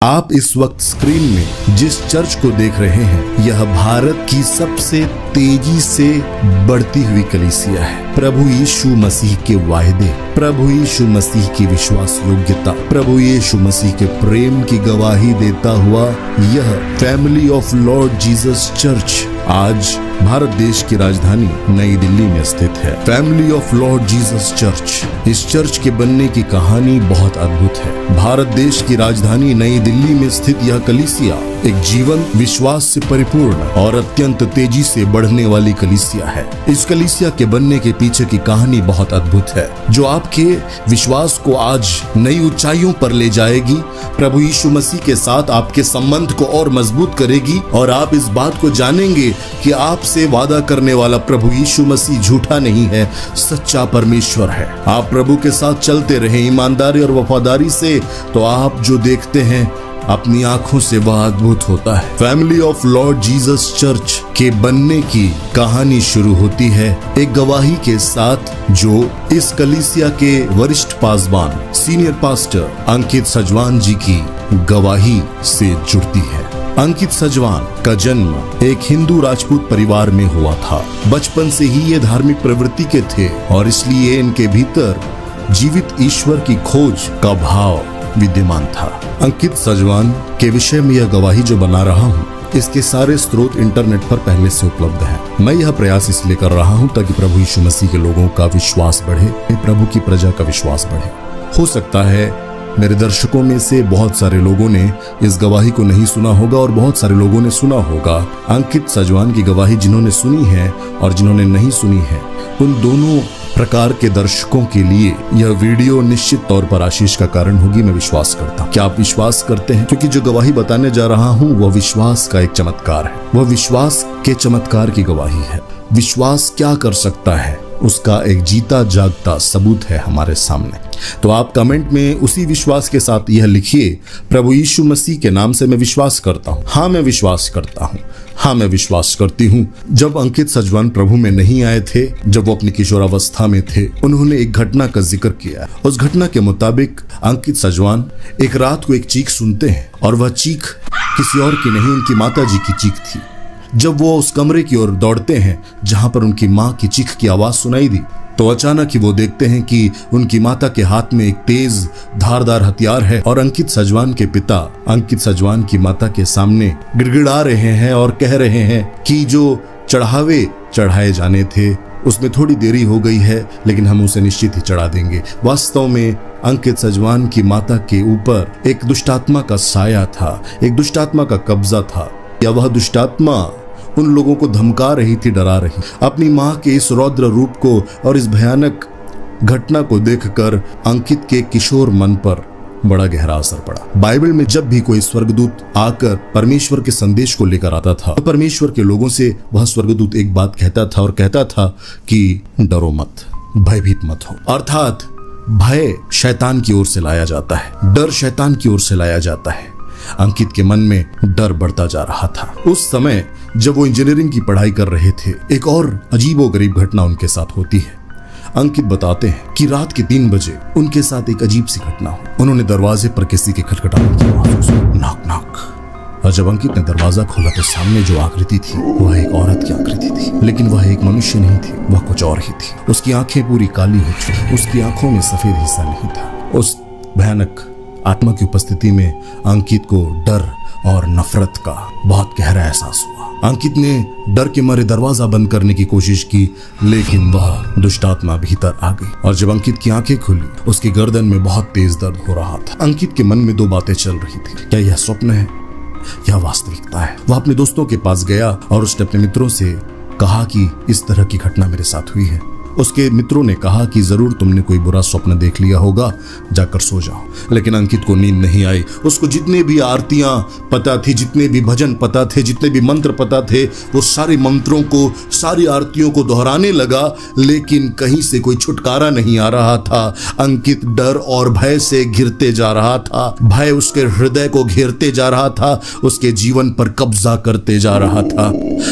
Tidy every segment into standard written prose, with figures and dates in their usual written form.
आप इस वक्त स्क्रीन में जिस चर्च को देख रहे हैं यह भारत की सबसे तेजी से बढ़ती हुई कलीसिया है। प्रभु यीशु मसीह के वायदे, प्रभु यीशु मसीह की विश्वास योग्यता, प्रभु यीशु मसीह के प्रेम की गवाही देता हुआ यह family of Lord Jesus church आज भारत देश की राजधानी नई दिल्ली में स्थित है। Family of Lord Jesus church, इस चर्च के बनने की कहानी बहुत अद्भुत है। भारत देश की राजधानी नई दिल्ली में स्थित यह कलीसिया एक जीवन विश्वास से परिपूर्ण और अत्यंत तेजी से बढ़ने वाली कलीसिया है। इस कलीसिया के बनने के पीछे की कहानी बहुत अद्भुत है, जो आपके विश्वास को आज नई ऊंचाइयों पर ले जाएगी, प्रभु यीशु मसीह के साथ आपके संबंध को और मजबूत करेगी और आप इस बात को जानेंगे कि आपसे वादा करने वाला प्रभु यीशु मसीह झूठा नहीं है, सच्चा परमेश्वर है। आप प्रभु के साथ चलते रहें ईमानदारी और वफादारी से, तो आप जो देखते हैं अपनी आंखों से वह अद्भुत होता है। Family of Lord Jesus church के बनने की कहानी शुरू होती है एक गवाही के साथ, जो इस कलीसिया के वरिष्ठ पासबान सीनियर पास्टर अंकित सजवान जी की गवाही से जुड़ती है। अंकित सजवान का जन्म एक हिंदू राजपूत परिवार में हुआ था। बचपन से ही ये धार्मिक प्रवृत्ति के थे और इसलिए इनके भीतर जीवित ईश्वर की खोज का भाव विद्यमान था। अंकित सजवान के विषय में यह गवाही जो बना रहा हूँ, इसके सारे स्रोत इंटरनेट पर पहले से उपलब्ध हैं। मैं यह प्रयास इसलिए कर रहा हूँ ताकि प्रभु यीशु मसीह के लोगों का विश्वास बढ़े, प्रभु की प्रजा का विश्वास बढ़े। हो सकता है मेरे दर्शकों में से बहुत सारे लोगों ने इस गवाही को नहीं सुना होगा और बहुत सारे लोगों ने सुना होगा। अंकित सजवान की गवाही जिन्होंने सुनी है और जिन्होंने नहीं सुनी है, उन दोनों प्रकार के दर्शकों के लिए यह वीडियो निश्चित तौर पर आशीष का कारण होगी, मैं विश्वास करता हूँ। क्या आप विश्वास करते हैं? क्योंकि जो गवाही बताने जा रहा हूँ वह विश्वास का एक चमत्कार है, वह विश्वास के चमत्कार की गवाही है। विश्वास क्या कर सकता है, उसका एक जीता जागता सबूत है हमारे सामने। तो आप कमेंट में उसी विश्वास के साथ यह लिखिए, प्रभु यीशु मसीह के नाम से मैं विश्वास करता हूँ। हाँ, मैं विश्वास करता हूँ। हाँ, मैं विश्वास करती हूँ। जब अंकित सजवान प्रभु में नहीं आए थे, जब वो अपनी किशोरावस्था में थे, उन्होंने एक घटना का जिक्र किया। उस घटना के मुताबिक अंकित सजवान एक रात को एक चीख सुनते हैं और वह चीख किसी और की नहीं, उनकी माता जी की चीख थी। जब वो उस कमरे की ओर दौड़ते हैं जहां पर उनकी माँ की चीख की आवाज सुनाई दी, तो अचानक ही वो देखते हैं कि उनकी माता के हाथ में एक तेज धारदार हथियार है और अंकित सजवान के पिता अंकित सजवान की माता के सामने गिड़गिड़ा रहे हैं और कह रहे हैं कि जो चढ़ावे चढ़ाए जाने थे उसमें थोड़ी देरी हो गई है, लेकिन हम उसे निश्चित ही चढ़ा देंगे। वास्तव में अंकित सजवान की माता के ऊपर एक दुष्टात्मा का साया था, एक दुष्टात्मा का कब्जा था, या वह दुष्टात्मा उन लोगों को धमका रही थी, डरा रही। अपनी माँ के इस रौद्र रूप को और इस भयानक घटना को देखकर अंकित के किशोर मन पर बड़ा गहरा असर पड़ा। बाइबल में जब भी कोई स्वर्गदूत आकर परमेश्वर के संदेश को लेकर आता था, तो परमेश्वर के लोगों से वह स्वर्गदूत एक बात कहता था और कहता था कि डरो मत, भयभीत मत हो। अर्थात भय शैतान की ओर से लाया जाता है, डर शैतान की ओर से लाया जाता है। अंकित के मन में डर बढ़ता जा रहा था। उस समय जब वो इंजीनियरिंग की पढ़ाई कर रहे थे, एक और अजीबोगरीब घटना उनके साथ होती है। अंकित बताते हैं कि रात के 3 बजे उनके साथ एक अजीब सी घटना हुई। उन्होंने दरवाजे पर किसी के खटखटाने की आवाज सुनी, नॉक नॉक। और जब अंकित ने दरवाजा खोला तो सामने जो आकृति थी वह एक औरत की आकृति थी, लेकिन वह एक मनुष्य नहीं थी, वह कुछ और ही थी। उसकी आंखें पूरी काली हो चुकी, उसकी आंखों में सफेद हिस्सा नहीं था। उस भयानक आत्मा की उपस्थिति में अंकित को डर और नफरत का बहुत गहरा एहसास हुआ। अंकित ने डर के मारे दरवाजा बंद करने की कोशिश की, लेकिन वह दुष्टात्मा भीतर आ गई और जब अंकित की आंखें खुली, उसकी गर्दन में बहुत तेज दर्द हो रहा था। अंकित के मन में 2 बातें चल रही थी, क्या यह स्वप्न है या वास्तविकता है। वह अपने दोस्तों के पास गया और उसने अपने मित्रों से कहा कि इस तरह की घटना मेरे साथ हुई है। उसके मित्रों ने कहा कि जरूर तुमने कोई बुरा स्वप्न देख लिया होगा, जाकर सो जाओ। लेकिन अंकित को नींद नहीं आई। उसको जितने भी आरतियां पता थी, जितने भी भजन पता थे, जितने भी मंत्र पता थे, वो सारे मंत्रों को, सारी आरतियों को दोहराने लगा, लेकिन कहीं से कोई छुटकारा नहीं आ रहा था। अंकित डर और भय से घिरते जा रहा था। भय उसके हृदय को घेरते जा रहा था, उसके जीवन पर कब्जा करते जा रहा था।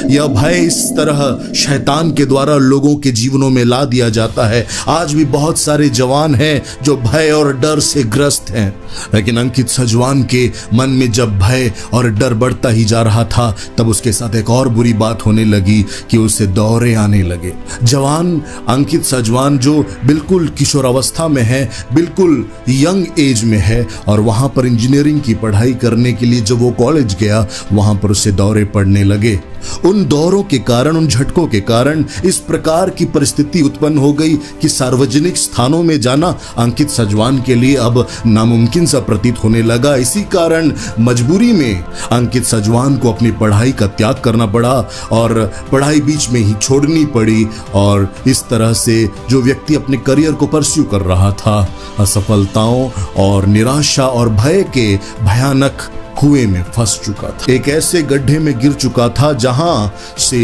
यह भय इस तरह शैतान के द्वारा लोगों के जीवनों में जला दिया जाता है। आज भी बहुत सारे जवान हैं जो भय और डर से ग्रस्त हैं। लेकिन अंकित सजवान के मन में जब भय और डर बढ़ता ही जा रहा था, तब उसके साथ एक और बुरी बात होने लगी कि उसे दौरे आने लगे। जवान अंकित सजवान जो बिल्कुल किशोरावस्था में है, बिल्कुल यंग एज में है, और वहां पर इंजीनियरिंग की पढ़ाई करने के लिए जब वो कॉलेज गया, वहां पर उसे दौरे पड़ने लगे। उन दौरों के कारण, उन झटकों के कारण इस प्रकार की परिस्थिति उत्पन्न हो गई कि सार्वजनिक स्थानों में जाना अंकित सजवान के लिए अब नामुमकिन सा प्रतीत होने लगा। इसी कारण मजबूरी में अंकित सजवान को अपनी पढ़ाई का त्याग करना पड़ा और पढ़ाई बीच में ही छोड़नी पड़ी, और इस तरह से जो व्यक्ति अपने करियर को परस्यू कर रहा था, असफलताओं और निराशा और भय के भयानक कुएं में फंस चुका था। एक ऐसे गड्ढे में गिर चुका था जहां से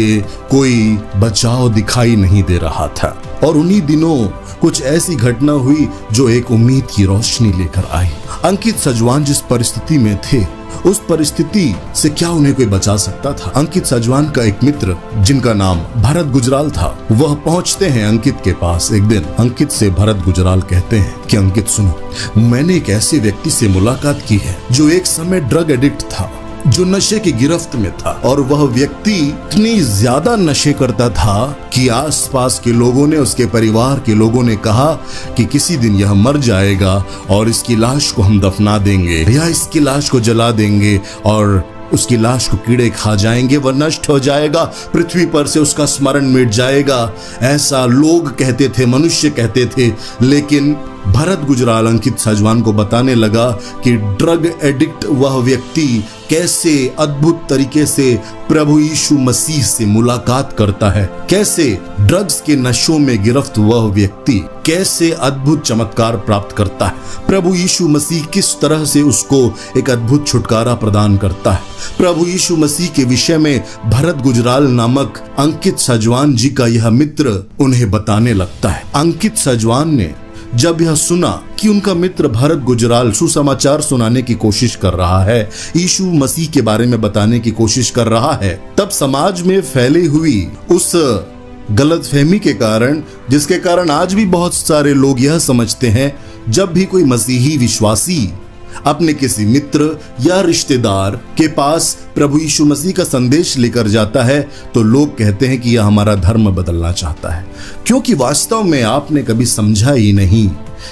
कोई बचाव दिखाई नहीं दे रहा था। और उन्हीं दिनों कुछ ऐसी घटना हुई जो एक उम्मीद की रोशनी लेकर आई। अंकित सजवान जिस परिस्थिति में थे, उस परिस्थिति से क्या उन्हें कोई बचा सकता था? अंकित सजवान का एक मित्र जिनका नाम भरत गुजराल था, वह पहुंचते हैं अंकित के पास एक दिन। अंकित से भरत गुजराल कहते हैं कि अंकित सुनो, मैंने एक ऐसे व्यक्ति से मुलाकात की है जो एक समय ड्रग एडिक्ट था, जो नशे की गिरफ्त में था, और वह व्यक्ति इतनी ज्यादा नशे करता था कि आसपास के लोगों ने, उसके परिवार के लोगों ने कहा कि किसी दिन यह मर जाएगा और इसकी लाश को हम दफना देंगे या इसकी लाश को जला देंगे और उसकी लाश को कीड़े खा जाएंगे, वह नष्ट हो जाएगा, पृथ्वी पर से उसका स्मरण मिट जाएगा। ऐसा लोग कहते थे, मनुष्य कहते थे। लेकिन भरत गुजराल अंकित सजवान को बताने लगा कि ड्रग एडिक्ट वह व्यक्ति कैसे अद्भुत तरीके से प्रभु यीशु मसीह से मुलाकात करता है, कैसे ड्रग्स के नशों में गिरफ्त वह व्यक्ति कैसे अद्भुत चमत्कार प्राप्त करता है, प्रभु यीशु मसीह किस तरह से उसको एक अद्भुत छुटकारा प्रदान करता है। प्रभु यीशु मसीह के विषय में भरत गुजराल नामक अंकित सजवान जी का यह मित्र उन्हें बताने लगता है। अंकित सजवान ने जब यह सुना कि उनका मित्र भरत गुजराल सुसमाचार सुनाने की कोशिश कर रहा है, यीशु मसीह के बारे में बताने की कोशिश कर रहा है, तब समाज में फैली हुई उस गलतफहमी के कारण, जिसके कारण आज भी बहुत सारे लोग यह समझते हैं जब भी कोई मसीही विश्वासी अपने किसी मित्र या रिश्तेदार के पास प्रभु यीशु मसीह का संदेश लेकर जाता है, तो लोग कहते हैं कि यह हमारा धर्म बदलना चाहता है, क्योंकि वास्तव में आपने कभी समझा ही नहीं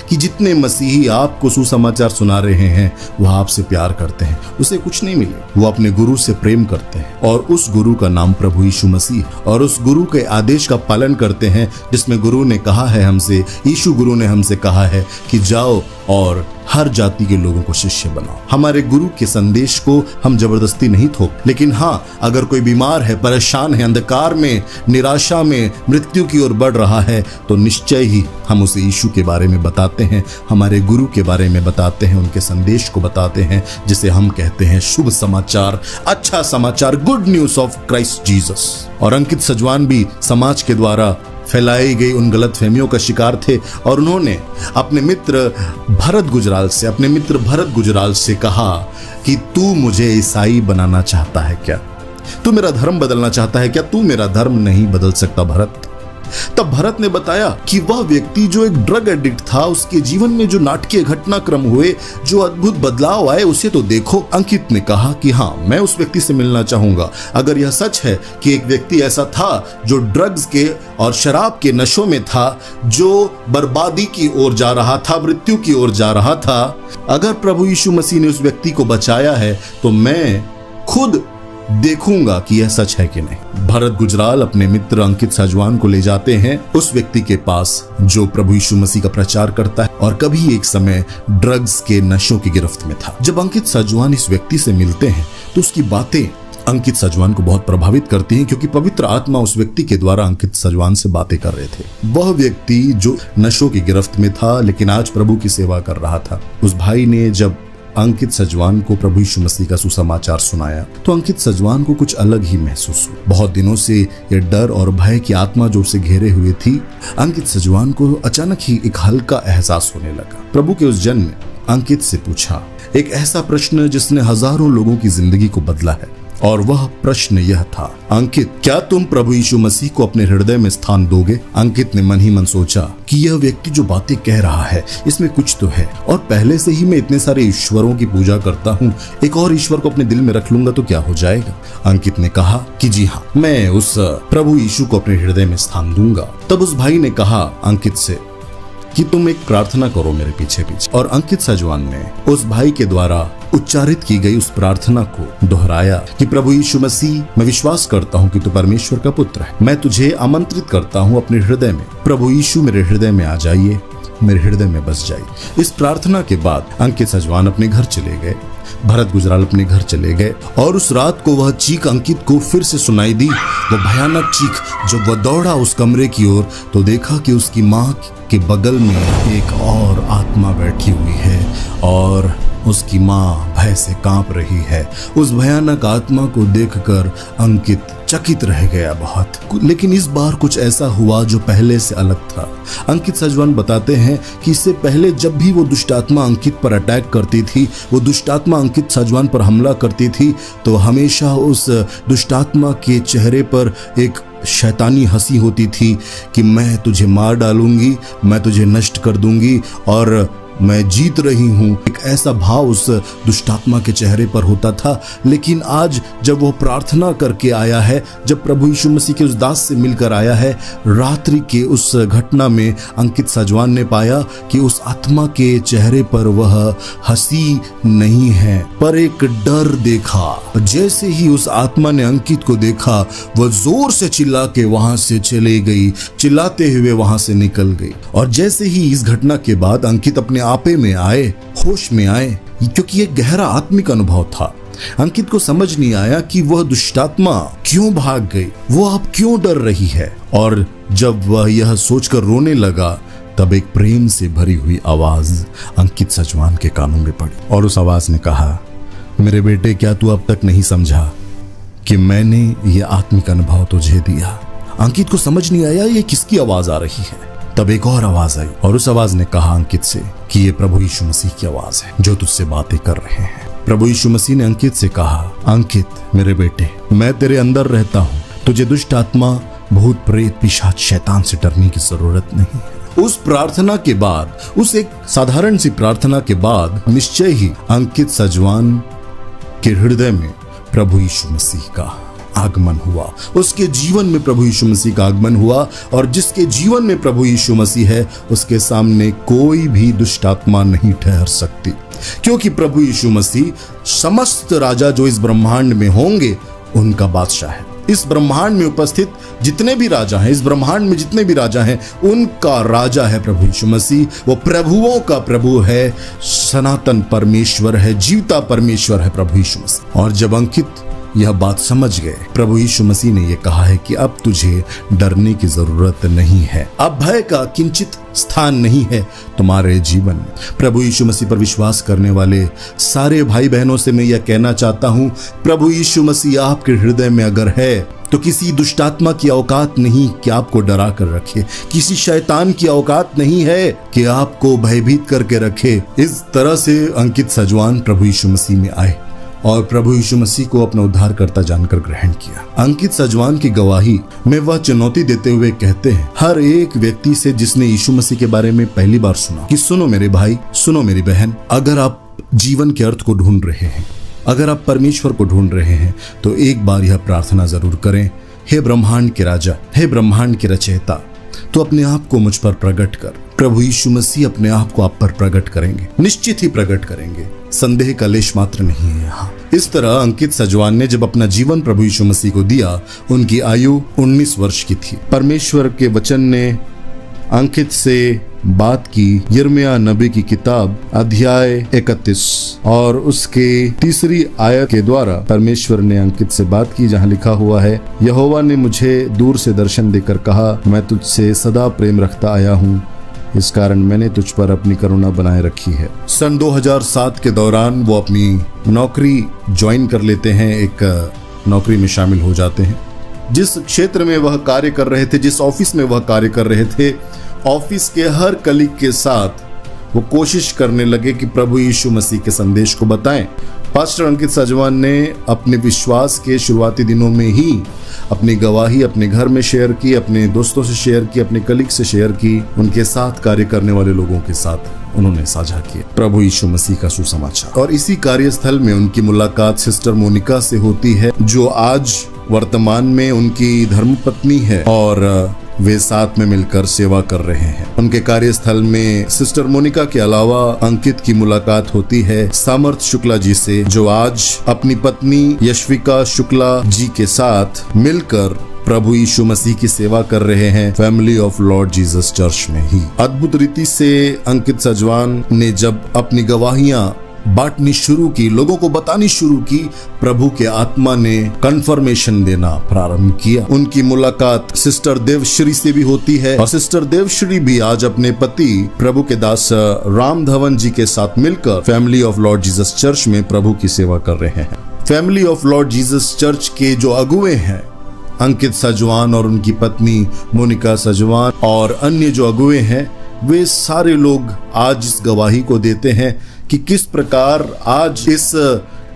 कि जितने मसीही आपको सुसमाचार सुना रहे हैं वह आपसे प्यार करते हैं, उसे कुछ नहीं मिले, वो अपने गुरु से प्रेम करते हैं, और उस गुरु का नाम प्रभु यीशु मसीह, और उस गुरु के आदेश का पालन करते हैं जिसमें गुरु ने कहा है हमसे, यीशु गुरु ने हमसे कहा है कि जाओ और हर जाति के लोगों को शिष्य बनाओ। हमारे गुरु के संदेश को हम जबरदस्ती नहीं थोप, लेकिन हाँ, अगर कोई बीमार है, परेशान है, अंधकार में, निराशा में, मृत्यु की ओर बढ़ रहा है, तो निश्चय ही हम उसे यीशु के बारे में बताते हैं, हमारे गुरु के बारे में बताते हैं, उनके संदेश को बताते हैं, जिसे हम कहते हैं शुभ समाचार, अच्छा समाचार, good news of Christ Jesus. और अंकित सजवान भी समाज के द्वारा फैलाई गई उन गलतफहमियों का शिकार थे, और उन्होंने अपने मित्र भरत गुजराल से कहा कि तू मुझे ईसाई बनाना चाहता है क्या? तू मेरा धर्म बदलना चाहता है क्या? तू मेरा धर्म नहीं बदल सकता भरत। तब भरत ने बताया कि वह व्यक्ति जो एक ड्रग एडिक्ट था, उसके जीवन में जो नाटकीय घटनाक्रम हुए, जो अद्भुत बदलाव आए, उसे तो देखो। अंकित ने कहा कि हाँ, मैं उस व्यक्ति से मिलना चाहूंगा। अगर यह सच है कि एक व्यक्ति ऐसा था जो ड्रग्स के और शराब के नशों में था, जो बर्बादी की ओर जा रहा था, मृत्यु की ओर जा रहा था, अगर प्रभु यीशु मसीह ने उस व्यक्ति को बचाया है, तो मैं खुद देखूंगा कि यह सच है कि नहीं। भरत गुजराल अपने मित्र अंकित सजवान को ले जाते हैं उस व्यक्ति के पास जो प्रभु यीशु मसीह का प्रचार करता है और कभी एक समय ड्रग्स के नशों की गिरफ्त में था। जब अंकित सजवान इस व्यक्ति से मिलते हैं तो उसकी बातें अंकित सजवान को बहुत प्रभावित करती हैं, क्योंकि पवित्र आत्मा उस व्यक्ति के द्वारा अंकित सजवान से बातें कर रहे थे। वह व्यक्ति जो नशों की गिरफ्त में था लेकिन आज प्रभु की सेवा कर रहा था, उस भाई ने जब अंकित सजवान को प्रभु यीशु मसीह का सुसमाचार सुनाया तो अंकित सजवान को कुछ अलग ही महसूस हुआ। बहुत दिनों से ये डर और भय की आत्मा जो उसे घेरे हुए थी, अंकित सजवान को अचानक ही एक हल्का एहसास होने लगा। प्रभु के उस जन ने अंकित से पूछा एक ऐसा प्रश्न जिसने हजारों लोगों की जिंदगी को बदला है। और वह प्रश्न यह था, अंकित, क्या तुम प्रभु यीशु मसीह को अपने हृदय में स्थान दोगे? अंकित ने मन ही मन सोचा कि यह व्यक्ति जो बातें कह रहा है इसमें कुछ तो है, और पहले से ही मैं इतने सारे ईश्वरों की पूजा करता हूँ, एक और ईश्वर को अपने दिल में रख लूंगा तो क्या हो जाएगा? अंकित ने कहा कि जी हाँ, मैं उस प्रभु यीशु को अपने हृदय में स्थान दूंगा। तब उस भाई ने कहा अंकित से कि तुम एक प्रार्थना करो मेरे पीछे पीछे, और अंकित सजवान ने उस भाई के द्वारा उच्चारित की गई उस प्रार्थना को दोहराया कि प्रभु यीशु मसीह, मैं विश्वास करता हूँ कि तू परमेश्वर का पुत्र है, मैं तुझे आमंत्रित करता हूँ अपने हृदय में। प्रभु यीशु मेरे हृदय में आ जाइए, मेरे हृदय में बस जाइए। इस प्रार्थना के बाद अंकित सजवान अपने घर चले गए, भरत गुजराल अपने घर चले गए, और उस रात को वह चीख अंकित को फिर से सुनाई दी, वो भयानक चीख। जब वह दौड़ा उस कमरे की ओर तो देखा कि उसकी माँ के बगल में एक और आत्मा बैठी हुई है और उसकी माँ भय से कांप रही है। उस भयानक आत्मा को देखकर अंकित चकित रह गया बहुत, लेकिन इस बार कुछ ऐसा हुआ जो पहले से अलग था। अंकित सजवान बताते हैं कि इससे पहले जब भी वो दुष्ट आत्मा अंकित पर अटैक करती थी, वो दुष्ट आत्मा अंकित सजवान पर हमला करती थी, तो हमेशा उस दुष्ट आत्मा के चेहरे पर एक शैतानी हंसी होती थी कि मैं तुझे मार डालूंगी, मैं तुझे नष्ट कर दूंगी और मैं जीत रही हूं। एक ऐसा भाव उस दुष्टात्मा के चेहरे पर होता था। लेकिन आज जब वो प्रार्थना करके आया है, जब प्रभु यीशु मसीह के उस दास से मिलकर आया है, रात्रि के उस घटना में अंकित सजवान ने पाया कि उस आत्मा के चेहरे पर वह हंसी नहीं है, पर एक डर देखा। जैसे ही उस आत्मा ने अंकित को देखा, वह जोर से चिल्ला के वहां से चले गई, चिल्लाते हुए वहां से निकल गई। और जैसे ही इस घटना के बाद अंकित अपने आपे में आए, होश में आए, क्योंकि एक गहरा आत्मिक अनुभव था। अंकित को समझ नहीं आया कि वह दुष्टात्मा क्यों भाग गई, वो अब क्यों डर रही है। और जब वह यह सोचकर रोने लगा, तब एक प्रेम से भरी हुई आवाज अंकित सजवान के कानों में पड़ी, और उस आवाज ने कहा, मेरे बेटे, क्या तू अब तक नहीं समझा कि मैंने यह आत्मिक अनुभव तुझे दिया? अंकित को समझ नहीं आया ये किसकी आवाज आ रही है। तब एक और आवाज आई, और उस आवाज ने कहा अंकित से कि ये प्रभु यीशु मसीह की आवाज है जो तुझसे बातें कर रहे हैं। प्रभु यीशु मसीह ने अंकित से कहा, अंकित मेरे बेटे, मैं तेरे अंदर रहता हूँ, तुझे दुष्ट आत्मा, भूत प्रेत, पिशाच, शैतान से डरने की जरूरत नहीं है। उस प्रार्थना के बाद, उस एक साधारण सी प्रार्थना के बाद निश्चय ही अंकित सजवान के हृदय में प्रभु यीशु मसीह का आगमन हुआ। उसके जीवन में प्रभु यीशु मसीह का आगमन हुआ, और जिसके जीवन में प्रभु यीशु मसीह है, उसके सामने कोई भी दुष्ट आत्मा नहीं ठहर सकती, क्योंकि प्रभु यीशु मसीह समस्त राजा जो इस ब्रह्मांड में होंगे उनका बादशाह है। इस ब्रह्मांड में उपस्थित जितने भी राजा हैं, इस ब्रह्मांड में जितने भी राजा हैं, उनका राजा है प्रभु यीशु मसीह। वो प्रभुओं का प्रभु है, सनातन परमेश्वर है, जीवता परमेश्वर है प्रभु यीशु मसीह। और जब अंकित यह बात समझ गए, प्रभु यीशु मसीह ने यह कहा है कि अब तुझे डरने की जरूरत नहीं है, अब भय का किंचित स्थान नहीं है तुम्हारे जीवन में। प्रभु यीशु मसीह पर विश्वास करने वाले सारे भाई बहनों से मैं यह कहना चाहता हूं, प्रभु यीशु मसीह आपके हृदय में अगर है तो किसी दुष्टात्मा की औकात नहीं कि आपको डरा कर रखे, किसी शैतान की औकात नहीं है कि आपको भयभीत करके रखे। इस तरह से अंकित सजवान प्रभु यीशु मसीह में आए और प्रभु यीशु मसीह को अपना उद्धारकर्ता जानकर ग्रहण किया। अंकित सजवान की गवाही में वह चुनौती देते हुए कहते हैं हर एक व्यक्ति से जिसने यीशु मसीह के बारे में पहली बार सुना कि सुनो मेरे भाई, सुनो मेरी बहन, अगर आप जीवन के अर्थ को ढूंढ रहे हैं, अगर आप परमेश्वर को ढूंढ रहे हैं, तो एक बार यह प्रार्थना जरूर करें, हे ब्रह्मांड के राजा, हे ब्रह्मांड के रचयिता, तो अपने आप को मुझ पर प्रकट कर। प्रभु यीशु मसीह अपने आप को आप पर प्रकट करेंगे, निश्चित ही प्रकट करेंगे, संदेह का लेश मात्र नहीं है यहाँ। इस तरह अंकित सजवान ने जब अपना जीवन प्रभु यीशु मसीह को दिया, उनकी आयु 19 वर्ष की थी। परमेश्वर के वचन ने अंकित से बात की यिर्मयाह नबी की किताब अध्याय 31 और उसके 3री आयत के द्वारा परमेश्वर ने अंकित से बात की, जहाँ लिखा हुआ है, यहोवा ने मुझे दूर से दर्शन देकर कहा, मैं तुझसे सदा प्रेम रखता आया हूँ, इस कारण मैंने तुझ पर अपनी करुणा बनाए रखी है। सन 2007 के दौरान वो अपनी नौकरी ज्वाइन कर लेते हैं, एक नौकरी में शामिल हो जाते हैं। जिस क्षेत्र में वह कार्य कर रहे थे, जिस ऑफिस में वह कार्य कर रहे थे, ऑफिस के हर कलीग के साथ वो कोशिश करने लगे कि प्रभु यीशु मसीह के संदेश को बताएं। पास्टर अंकित सजवान ने अपने विश्वास के शुरुआती दिनों में ही अपनी गवाही अपने घर में शेयर की, अपने दोस्तों से शेयर की, अपने कलीग से शेयर की, उनके साथ कार्य करने वाले लोगों के साथ उन्होंने साझा किया प्रभु यीशु मसीह का सुसमाचार। और इसी कार्यस्थल में उनकी मुलाकात सिस्टर मोनिका से होती है, जो आज वर्तमान में उनकी धर्मपत्नी है और वे साथ में मिलकर सेवा कर रहे हैं। उनके कार्यस्थल में सिस्टर मोनिका के अलावा अंकित की मुलाकात होती है सामर्थ शुक्ला जी से, जो आज अपनी पत्नी यशविका शुक्ला जी के साथ मिलकर प्रभु यीशु मसीह की सेवा कर रहे हैं family of Lord Jesus church में ही। अद्भुत रीति से अंकित सजवान ने जब अपनी गवाहियां बांटनी शुरू की, लोगों को बतानी शुरू की, प्रभु के आत्मा ने कंफर्मेशन देना प्रारंभ किया। उनकी मुलाकात सिस्टर देवश्री से भी होती है और सिस्टर देवश्री भी आज अपने पति प्रभु के दास राम धवन जी के साथ मिलकर family of Lord Jesus church में प्रभु की सेवा कर रहे हैं। Family of Lord Jesus church के जो अगुवे हैं अंकित सजवान और उनकी पत्नी मोनिका सजवान और अन्य जो अगुवे हैं, वे सारे लोग आज इस गवाही को देते हैं कि किस प्रकार आज इस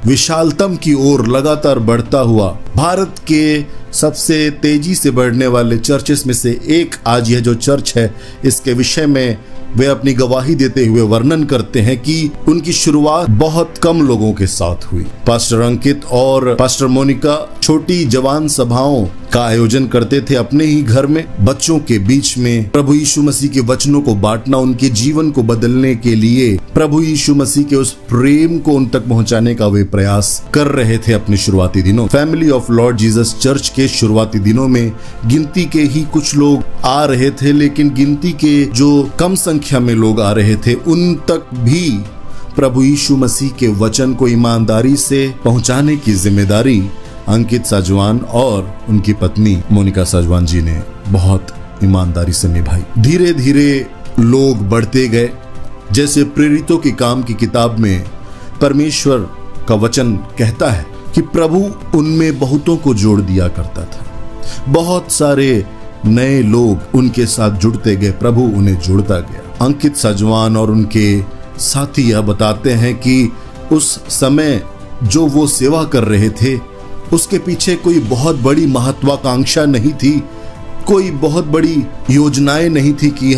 विशालतम की ओर लगातार बढ़ता हुआ भारत के सबसे तेजी से बढ़ने वाले चर्चेस में से एक आज यह जो चर्च है, इसके विषय में वे अपनी गवाही देते हुए वर्णन करते हैं कि उनकी शुरुआत बहुत कम लोगों के साथ हुई। पास्टर अंकित और पास्टर मोनिका छोटी जवान सभाओं का आयोजन करते थे अपने ही घर में, बच्चों के बीच में प्रभु यीशु मसीह के वचनों को बांटना, उनके जीवन को बदलने के लिए प्रभु यीशु मसीह के उस प्रेम को उन तक पहुंचाने का वे प्रयास कर रहे थे अपने शुरुआती दिनों। Family of Lord Jesus church के शुरुआती दिनों में गिनती के ही कुछ लोग आ रहे थे, लेकिन गिनती के जो कम संख्या में लोग आ रहे थे उन तक भी प्रभु यीशु मसीह के वचन को ईमानदारी से पहुंचाने की जिम्मेदारी अंकित सजवान और उनकी पत्नी मोनिका सजवान जी ने बहुत ईमानदारी से निभाई। धीरे धीरे लोग बढ़ते गए। जैसे प्रेरितों के काम की किताब में परमेश्वर का वचन कहता है कि प्रभु उनमें बहुतों को जोड़ दिया करता था। बहुत सारे नए लोग उनके साथ जुड़ते गए, प्रभु उन्हें जोड़ता गया। अंकित सजवान और उनके साथी यह बताते हैं कि उस समय जो वो सेवा कर रहे थे उसके पीछे कोई बहुत बड़ी महत्वाकांक्षा नहीं थी, कोई बहुत बड़ी योजनाएं नहीं थी कि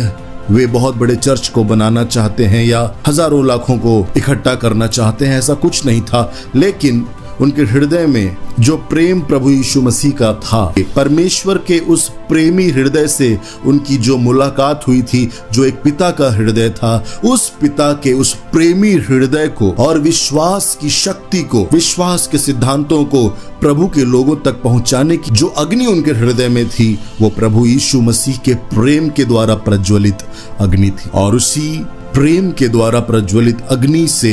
वे बहुत बड़े चर्च को बनाना चाहते हैं या हजारों लाखों को इकट्ठा करना चाहते हैं, ऐसा कुछ नहीं था। लेकिन उनके हृदय में जो प्रेम प्रभु यीशु मसीह का था, परमेश्वर के उस प्रेमी हृदय से उनकी जो मुलाकात हुई थी, जो एक पिता का हृदय था, उस पिता के उस प्रेमी हृदय को और विश्वास की शक्ति को, विश्वास के सिद्धांतों को प्रभु के लोगों तक पहुंचाने की जो अग्नि उनके हृदय में थी, वो प्रभु यीशु मसीह के प्रेम के द्वारा प्रज्वलित अग्नि थी। और उसी प्रेम के द्वारा प्रज्वलित अग्नि से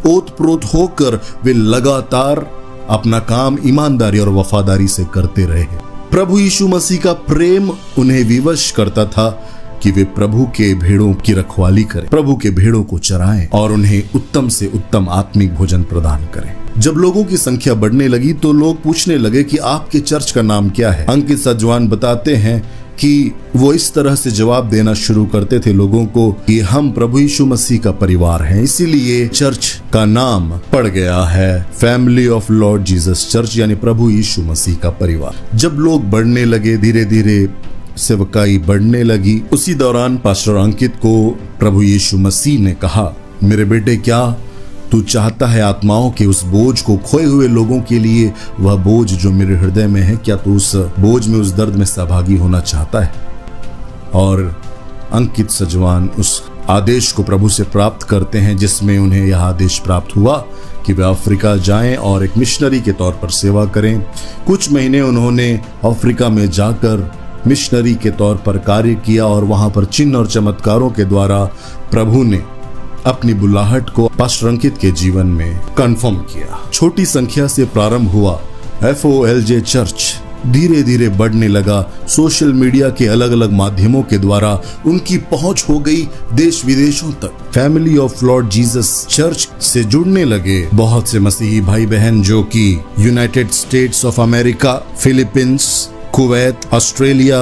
ओतप्रोत होकर वे लगातार अपना काम ईमानदारी और वफादारी से करते रहे। प्रभु यीशु मसीह का प्रेम उन्हें विवश करता था कि वे प्रभु के भेड़ों की रखवाली करें, प्रभु के भेड़ों को चराएं और उन्हें उत्तम से उत्तम आत्मिक भोजन प्रदान करें। जब लोगों की संख्या बढ़ने लगी तो लोग पूछने लगे कि आपके चर्च का नाम क्या है। अंकित सजवान बताते हैं कि वो इस तरह से जवाब देना शुरू करते थे लोगों को कि हम प्रभु यीशु मसीह का परिवार हैं, इसीलिए चर्च का नाम पड़ गया है family of Lord Jesus church, यानी प्रभु यीशु मसीह का परिवार। जब लोग बढ़ने लगे, धीरे धीरे सेवकाई बढ़ने लगी, उसी दौरान पास्टर अंकित को प्रभु यीशु मसीह ने कहा, मेरे बेटे, क्या तू चाहता है आत्माओं के उस बोझ को, खोए हुए लोगों के लिए वह बोझ जो मेरे हृदय में है, क्या तू उस बोझ में, उस दर्द में सहभागी होना चाहता है? और अंकित सजवान उस आदेश को प्रभु से प्राप्त करते हैं, जिसमें उन्हें यह आदेश प्राप्त हुआ कि वे अफ्रीका जाएं और एक मिशनरी के तौर पर सेवा करें। कुछ महीने उन्होंने अफ्रीका में जाकर मिशनरी के तौर पर कार्य किया और वहां पर चिन्ह और चमत्कारों के द्वारा प्रभु ने अपनी बुलाहट को पास्टर अंकित के जीवन में कंफर्म किया। छोटी संख्या से प्रारंभ हुआ FOLJ चर्च धीरे धीरे बढ़ने लगा। सोशल मीडिया के अलग अलग माध्यमों के द्वारा उनकी पहुंच हो गई देश विदेशों तक। Family of Lord Jesus church से जुड़ने लगे बहुत से मसीही भाई बहन जो कि United states of America, Philippines Kuwait, Australia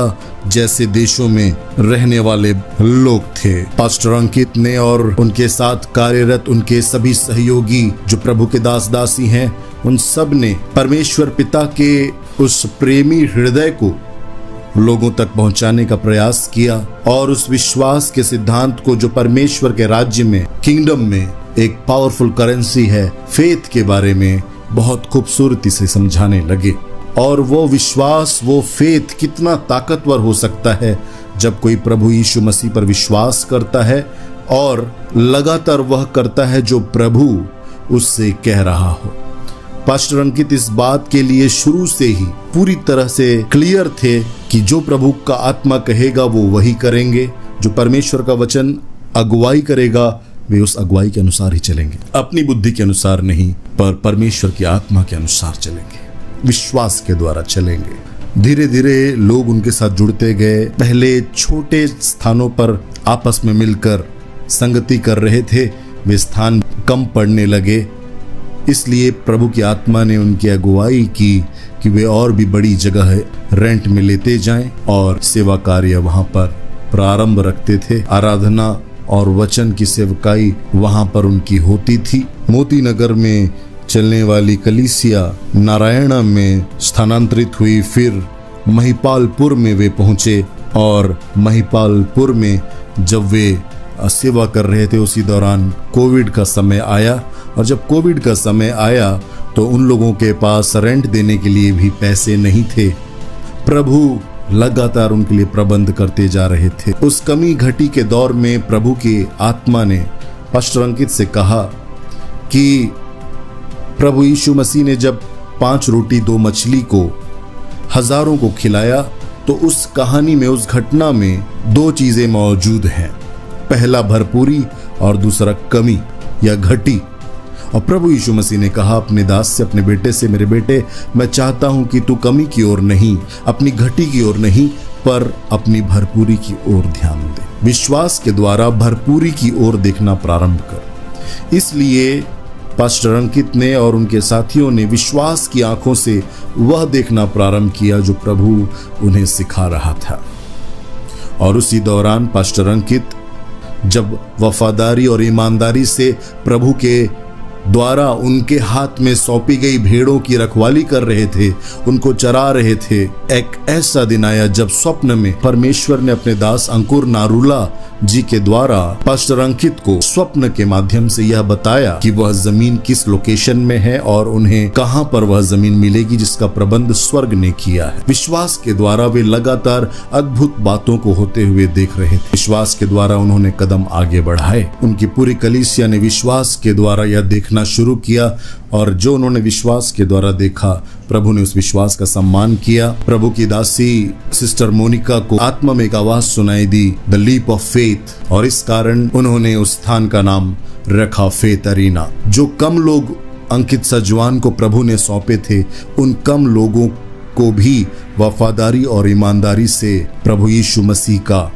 जैसे देशों में रहने वाले लोग थे। पास्टर अंकित ने और उनके साथ कार्यरत उनके सभी सहयोगी जो प्रभु के दास दासी हैं, उन सब ने परमेश्वर पिता के उस प्रेमी हृदय को लोगों तक पहुंचाने का प्रयास किया और उस विश्वास के सिद्धांत को जो परमेश्वर के राज्य में, किंगडम में एक पावरफुल करेंसी है, फेथ के बारे में बहुत खूबसूरती से समझाने लगे। और वो विश्वास, वो फेथ कितना ताकतवर हो सकता है जब कोई प्रभु यीशु मसीह पर विश्वास करता है और लगातार वह करता है जो प्रभु उससे कह रहा हो। पास्टर अंकित इस बात के लिए शुरू से ही पूरी तरह से क्लियर थे कि जो प्रभु का आत्मा कहेगा वो वही करेंगे, जो परमेश्वर का वचन अगुवाई करेगा वे उस अगुवाई के अनुसार ही चलेंगे, अपनी बुद्धि के अनुसार नहीं पर परमेश्वर की आत्मा के अनुसार चलेंगे, विश्वास के द्वारा चलेंगे। धीरे धीरे लोग उनके साथ जुड़ते गए। पहले छोटे स्थानों पर आपस में मिलकर संगति कर रहे थे, वे स्थान कम पड़ने लगे, इसलिए प्रभु की आत्मा ने उनकी अगुवाई की कि वे और भी बड़ी जगह रेंट में लेते जाएं और सेवा कार्य वहां पर प्रारंभ रखते थे। आराधना और वचन की सेवकाई वहां पर उनकी होती थी। मोती नगर में चलने वाली कलीसिया नारायणा में स्थानांतरित हुई, फिर महिपालपुर में वे पहुंचे और महिपालपुर में जब वे सेवा कर रहे थे उसी दौरान कोविड का समय आया और जब कोविड का समय आया तो उन लोगों के पास रेंट देने के लिए भी पैसे नहीं थे। प्रभु लगातार उनके लिए प्रबंध करते जा रहे थे। उस कमी घटी के दौर में प्रभु की आत्मा ने पास्टर अंकित से कहा कि प्रभु यीशु मसीह ने जब 5 रोटी 2 मछली को हजारों को खिलाया तो उस कहानी में, उस घटना में 2 चीजें मौजूद हैं। पहला भरपूरी और दूसरा कमी या घटी। और प्रभु यीशु मसीह ने कहा अपने दास से, अपने बेटे से, मेरे बेटे मैं चाहता हूं कि तू कमी की ओर नहीं, अपनी घटी की ओर नहीं, पर अपनी भरपूरी की ओर ध्यान दे। विश्वास के द्वारा भरपूरी की ओर देखना प्रारंभ कर। इसलिए पास्टर अंकित ने और उनके साथियों ने विश्वास की आंखों से वह देखना प्रारंभ किया जो प्रभु उन्हें सिखा रहा था। और उसी दौरान पास्टर अंकित जब वफादारी और ईमानदारी से प्रभु के द्वारा उनके हाथ में सौंपी गई भेड़ों की रखवाली कर रहे थे, उनको चरा रहे थे, एक ऐसा दिन आया जब स्वप्न में परमेश्वर ने अपने दास अंकुर नारूला जी के द्वारा पास्टर अंकित को स्वप्न के माध्यम से यह बताया कि वह जमीन किस लोकेशन में है और उन्हें कहां पर वह जमीन मिलेगी जिसका प्रबंध स्वर्ग ने किया है। विश्वास के द्वारा वे लगातार अद्भुत बातों को होते हुए देख रहे थे। विश्वास के द्वारा उन्होंने कदम आगे बढ़ाए। उनकी पूरी कलीसिया ने विश्वास के द्वारा यह देखना शुरू किया और जो उन्होंने विश्वास के द्वारा देखा, प्रभु ने उस विश्वास का सम्मान किया। प्रभु की दासी सिस्टर मोनिका को आत्मा में एक आवाज सुनाई दी, द लीप ऑफ फेथ, और इस कारण उन्होंने उस स्थान का नाम रखा फेथ अरीना। जो कम लोग अंकित सजवान को प्रभु ने सौंपे थे, उन कम लोगों को भी वफादारी और ईमानदारी से प्रभु यीशु मसीह का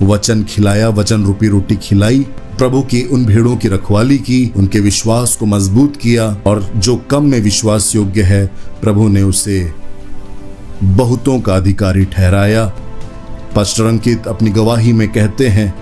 वचन खिलाया, वचन रूपी रोटी खिलाई, प्रभु की उन भेड़ों की रखवाली की, उनके विश्वास को मजबूत किया और जो कम में विश्वास योग्य है प्रभु ने उसे बहुतों का अधिकारी ठहराया। पास्टर अंकित अपनी गवाही में कहते हैं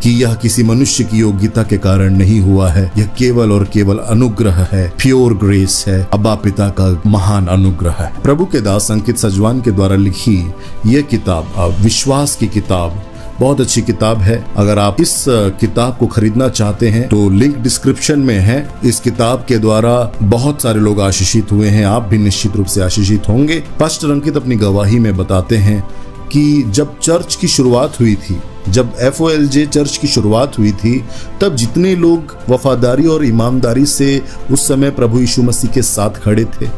कि यह किसी मनुष्य की योग्यता के कारण नहीं हुआ है, यह केवल और केवल अनुग्रह है, प्योर ग्रेस है, अब्बा पिता का महान अनुग्रह है। प्रभु के दास अंकित सजवान के द्वारा लिखी यह किताब, विश्वास की किताब, बहुत अच्छी किताब है। अगर आप इस किताब को खरीदना चाहते हैं तो लिंक डिस्क्रिप्शन में है। इस किताब के द्वारा बहुत सारे लोग आशीषित हुए हैं, आप भी निश्चित रूप से आशीषित होंगे। पास्टर अंकित अपनी गवाही में बताते हैं कि जब चर्च की शुरुआत हुई थी, जब FOLJ चर्च की शुरुआत हुई थी, तब जितने लोग वफादारी और ईमानदारी से उस समय प्रभु यीशु मसीह के साथ खड़े थे,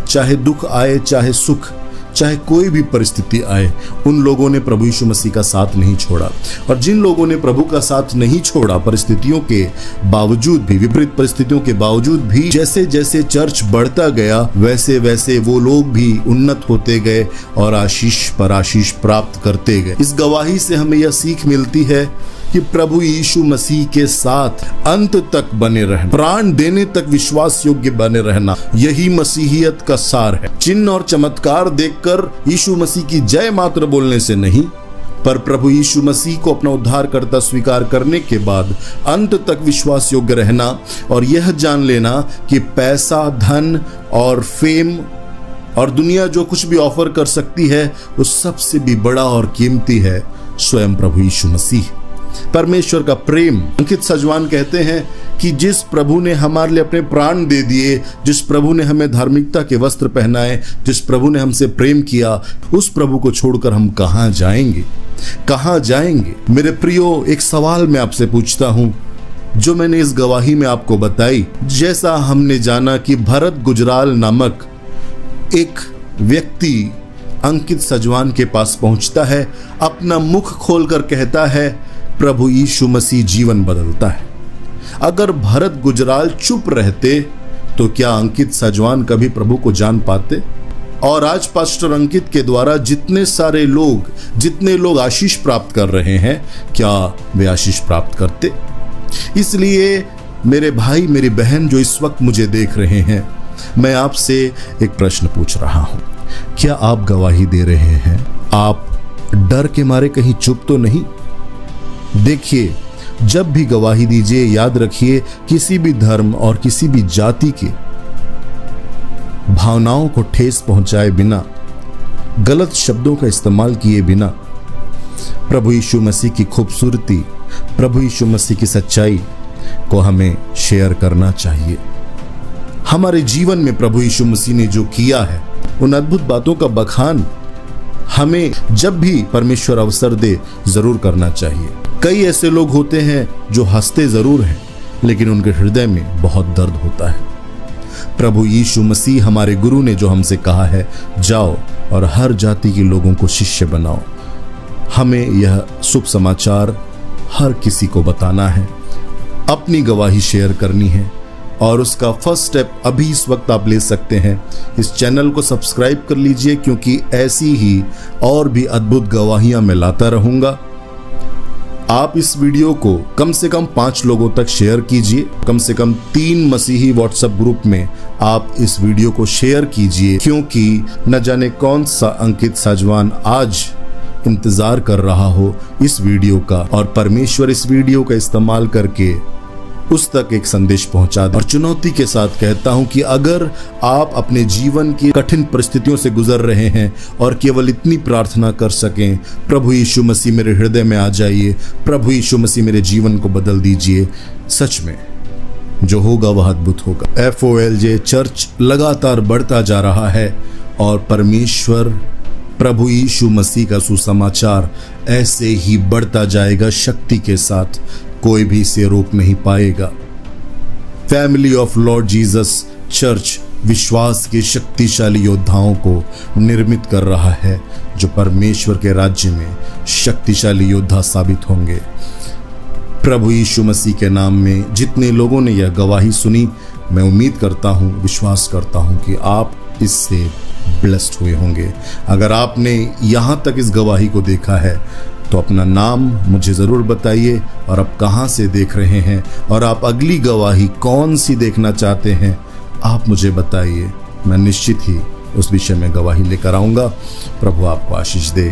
चाहे दुख आए, चाहे सुख, चाहे कोई भी परिस्थिति आए, उन लोगों ने प्रभु यीशु मसीह का साथ नहीं छोड़ा। और जिन लोगों ने प्रभु का साथ नहीं छोड़ा, परिस्थितियों के बावजूद भी, विपरीत परिस्थितियों के बावजूद भी, जैसे जैसे चर्च बढ़ता गया वैसे वैसे वो लोग भी उन्नत होते गए और आशीष पर आशीष प्राप्त करते गए। इस गवाही से हमें यह सीख मिलती है कि प्रभु यीशु मसीह के साथ अंत तक बने रहना, प्राण देने तक विश्वास योग्य बने रहना, यही मसीहियत का सार है। चिन्ह और चमत्कार देखकर यीशु मसीह की जय मात्र बोलने से नहीं, पर प्रभु यीशु मसीह को अपना उद्धारकर्ता स्वीकार करने के बाद अंत तक विश्वास योग्य रहना और यह जान लेना कि पैसा, धन और फेम और दुनिया जो कुछ भी ऑफर कर सकती है वो सबसे भी बड़ा और कीमती है स्वयं प्रभु यीशु मसीह। परमेश्वर का प्रेम। अंकित सजवान कहते हैं कि जिस प्रभु ने हमारे लिए अपने प्राण दे दिए, जिस प्रभु ने हमें धार्मिकता के वस्त्र पहनाए, जिस प्रभु ने हमसे प्रेम किया, उस प्रभु को छोड़कर हम कहां जाएंगे, कहां जाएंगे। मेरे प्रियो, एक सवाल मैं आपसे पूछता हूं जो मैंने इस गवाही में आपको बताई। जैसा हमने जाना कि भरत गुजराल नामक एक व्यक्ति अंकित सजवान के पास पहुंचता है, अपना मुख खोलकर कहता है प्रभु यीशु मसीह जीवन बदलता है। अगर भरत गुजराल चुप रहते तो क्या अंकित सजवान कभी प्रभु को जान पाते? और आज पास्टर अंकित के द्वारा जितने लोग आशीष प्राप्त कर रहे हैं, क्या वे आशीष प्राप्त करते? इसलिए मेरे भाई, मेरी बहन जो इस वक्त मुझे देख रहे हैं, मैं आपसे एक प्रश्न पूछ रहा हूं। क्या आप गवाही दे रहे हैं? आप डर के मारे कहीं चुप तो नहीं? देखिए, जब भी गवाही दीजिए, याद रखिए किसी भी धर्म और किसी भी जाति की भावनाओं को ठेस पहुंचाए बिना, गलत शब्दों का इस्तेमाल किए बिना प्रभु यीशु मसीह की खूबसूरती, प्रभु यीशु मसीह की सच्चाई को हमें शेयर करना चाहिए। हमारे जीवन में प्रभु यीशु मसीह ने जो किया है, उन अद्भुत बातों का बखान हमें जब भी परमेश्वर अवसर दे जरूर करना चाहिए। कई ऐसे लोग होते हैं जो हंसते जरूर हैं, लेकिन उनके हृदय में बहुत दर्द होता है। प्रभु यीशु मसीह हमारे गुरु ने जो हमसे कहा है, जाओ और हर जाति के लोगों को शिष्य बनाओ। हमें यह शुभ समाचार हर किसी को बताना है, अपनी गवाही शेयर करनी है, और उसका फर्स्ट स्टेप अभी इस वक्त आप ले सकते हैं। इस चैनल को सब्सक्राइब कर लीजिए, क्योंकि ऐसी ही और भी अद्भुत गवाहियां मैं लाता रहूंगा। आप इस वीडियो को कम से कम 5 लोगों तक शेयर कीजिए। कम से कम 3 मसीही व्हाट्सएप ग्रुप में आप इस वीडियो को शेयर कीजिए, क्योंकि न जाने कौन सा अंकित सजवान आज इंतजार कर रहा हो इस वीडियो का, और परमेश्वर इस वीडियो का इस्तेमाल करके उस तक एक संदेश पहुंचा दे। और चुनौती के साथ कहता हूं कि अगर आप अपने जीवन की कठिन परिस्थितियों से गुजर रहे हैं और केवल इतनी प्रार्थना कर सकें, प्रभु यीशु मसीह मेरे हृदय में आ जाइए, प्रभु यीशु मसीह मेरे जीवन को बदल दीजिए, सच में जो होगा वह अद्भुत होगा। FOLJ चर्च लगातार बढ़ता जा रहा है और परमेश्वर प्रभु यीशु मसीह का सुसमाचार ऐसे ही बढ़ता जाएगा शक्ति के साथ, कोई भी इसे रोक नहीं पाएगा। Family of Lord Jesus church विश्वास के शक्तिशाली योद्धाओं को निर्मित कर रहा है, जो परमेश्वर के राज्य में शक्तिशाली योद्धा साबित होंगे। प्रभु यीशु मसीह के नाम में जितने लोगों ने यह गवाही सुनी, मैं उम्मीद करता हूं, विश्वास करता हूं कि आप इससे ब्लेस्ड हुए होंगे। अगर आपने यहां तक इस गवाही को देखा है तो अपना नाम मुझे ज़रूर बताइए, और आप कहां से देख रहे हैं, और आप अगली गवाही कौन सी देखना चाहते हैं, आप मुझे बताइए। मैं निश्चित ही उस विषय में गवाही लेकर आऊँगा। प्रभु आपको आशीष दे।